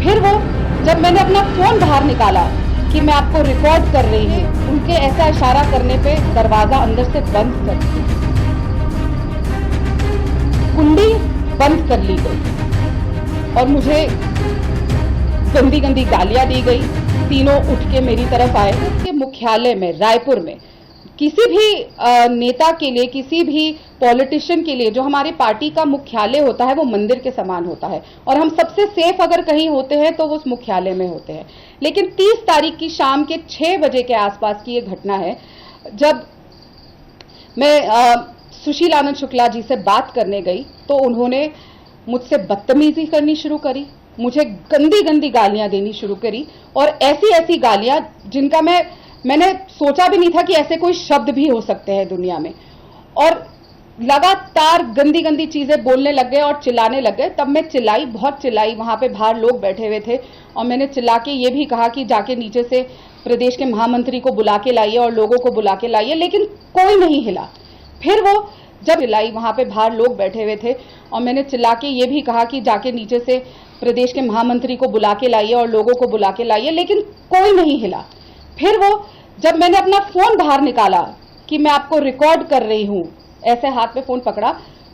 फिर वो जब मैंने अपना फोन बाहर निकाला कि मैं आपको रिकॉर्ड कर रही हूँ, उनके ऐसा इशारा करने पे दरवाजा अंदर से बंद कर दिया, कुंडी बंद कर ली गई और मुझे गंदी गंदी गालियां दी गई। तीनों उठ के मेरी तरफ आए। कि मुख्यालय में रायपुर में किसी भी नेता के लिए, किसी भी पॉलिटिशियन के लिए जो हमारी पार्टी का मुख्यालय होता है वो मंदिर के समान होता है और हम सबसे सेफ अगर कहीं होते हैं तो वो उस मुख्यालय में होते हैं। लेकिन 30 तारीख की शाम के 6 बजे के आसपास की ये घटना है जब मैं सुशील आनंद शुक्ला जी से बात करने गई तो उन्होंने मुझसे बदतमीजी करनी शुरू करी, मुझे गंदी गंदी गालियां देनी शुरू करी और ऐसी ऐसी गालियां जिनका मैंने सोचा भी नहीं था कि ऐसे कोई शब्द भी हो सकते हैं दुनिया में। और लगातार गंदी गंदी चीजें बोलने लग गए और चिल्लाने लग गए। तब मैं चिल्लाई, बहुत चिल्लाई, वहां पे बाहर लोग बैठे हुए थे और मैंने चिल्ला के ये भी कहा कि जाके नीचे से प्रदेश के महामंत्री को बुला के लाइए और लोगों को बुला के लाइए, लेकिन कोई नहीं हिला। फिर वो जब चिल्लाई, वहां पे बाहर लोग बैठे हुए थे और मैंने चिल्ला के ये भी कहा कि जाके नीचे से प्रदेश के महामंत्री को बुला के लाइए और लोगों को बुला के लाइए, लेकिन कोई नहीं हिला। फिर वो जब मैंने अपना फोन बाहर निकाला कि मैं आपको रिकॉर्ड कर रही हूं, ऐसे हाथ में फोन पकड़ा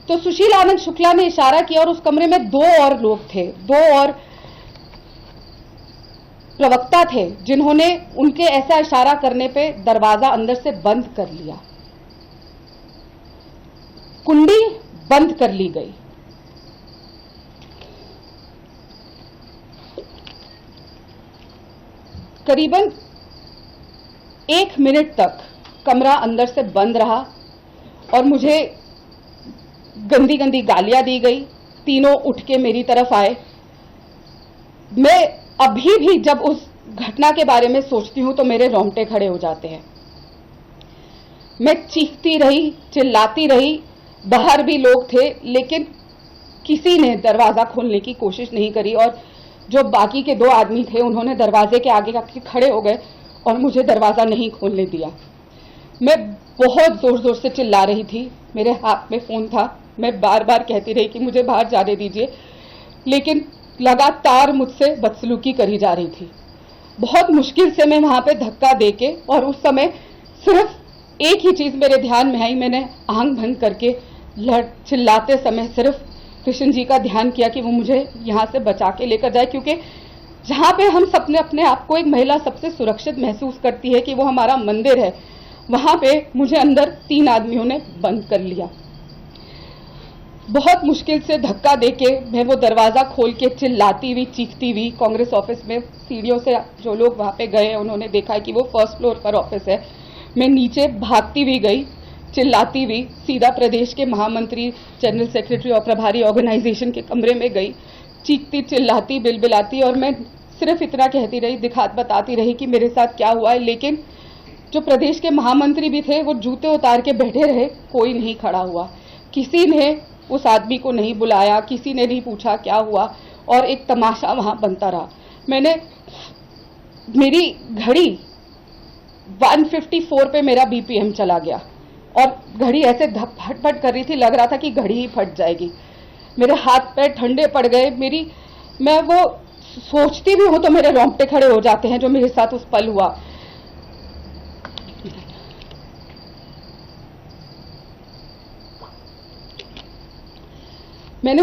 तो सुशील आनंद शुक्ला ने इशारा किया और उस कमरे में 2 और लोग थे, 2 और प्रवक्ता थे जिन्होंने उनके ऐसा इशारा करने पे दरवाजा अंदर से बंद कर लिया, कुंडी बंद कर ली गई। करीबन 1 मिनट तक कमरा अंदर से बंद रहा और मुझे गंदी गंदी गालियां दी गई। तीनों उठ के मेरी तरफ आए। मैं अभी भी जब उस घटना के बारे में सोचती हूं तो मेरे रोंगटे खड़े हो जाते हैं। मैं चीखती रही, चिल्लाती रही, बाहर भी लोग थे लेकिन किसी ने दरवाजा खोलने की कोशिश नहीं करी और जो बाकी के 2 आदमी थे उन्होंने दरवाजे के आगे आके खड़े हो गए और मुझे दरवाजा नहीं खोलने दिया। मैं बहुत जोर जोर से चिल्ला रही थी, मेरे हाथ में फोन था, मैं बार बार कहती रही कि मुझे बाहर जाने दीजिए, लेकिन लगातार मुझसे बदसलूकी करी जा रही थी। बहुत मुश्किल से मैं वहां पे धक्का देके, और उस समय सिर्फ एक ही चीज मेरे ध्यान में आई, मैंने आंख भंग करके चिल्लाते समय सिर्फ कृष्ण जी का ध्यान किया कि वो मुझे यहां से बचा के लेकर जाए, क्योंकि जहां पे हम सबने अपने आप को एक महिला सबसे सुरक्षित महसूस करती है कि वो हमारा मंदिर है, वहां पे मुझे अंदर 3 आदमियों ने बंद कर लिया। बहुत मुश्किल से धक्का देके मैं वो दरवाजा खोल के चिल्लाती हुई, चीखती हुई कांग्रेस ऑफिस में सीढ़ियों से जो लोग वहां पे गए उन्होंने देखा कि वो 1st फ्लोर पर ऑफिस है। मैं नीचे भागती हुई गई, चिल्लाती हुई, सीधा प्रदेश के महामंत्री, जनरल सेक्रेटरी और प्रभारी ऑर्गेनाइजेशन के कमरे में गई, चीखती चिल्लाती बिलबिलाती, और मैं सिर्फ इतना कहती रही, बताती रही कि मेरे साथ क्या हुआ है। लेकिन जो प्रदेश के महामंत्री भी थे वो जूते उतार के बैठे रहे, कोई नहीं खड़ा हुआ, किसी ने उस आदमी को नहीं बुलाया, किसी ने नहीं पूछा क्या हुआ, और एक तमाशा वहां बनता रहा। मेरी घड़ी 154 पे मेरा बीपीएम चला गया और घड़ी ऐसे फटफट कर रही थी, लग रहा था कि घड़ी ही फट जाएगी। मेरे हाथ पैर ठंडे पड़ गए। मैं वो सोचती भी हूं तो मेरे रोंगटे खड़े हो जाते हैं जो मेरे साथ उस पल हुआ। मैंने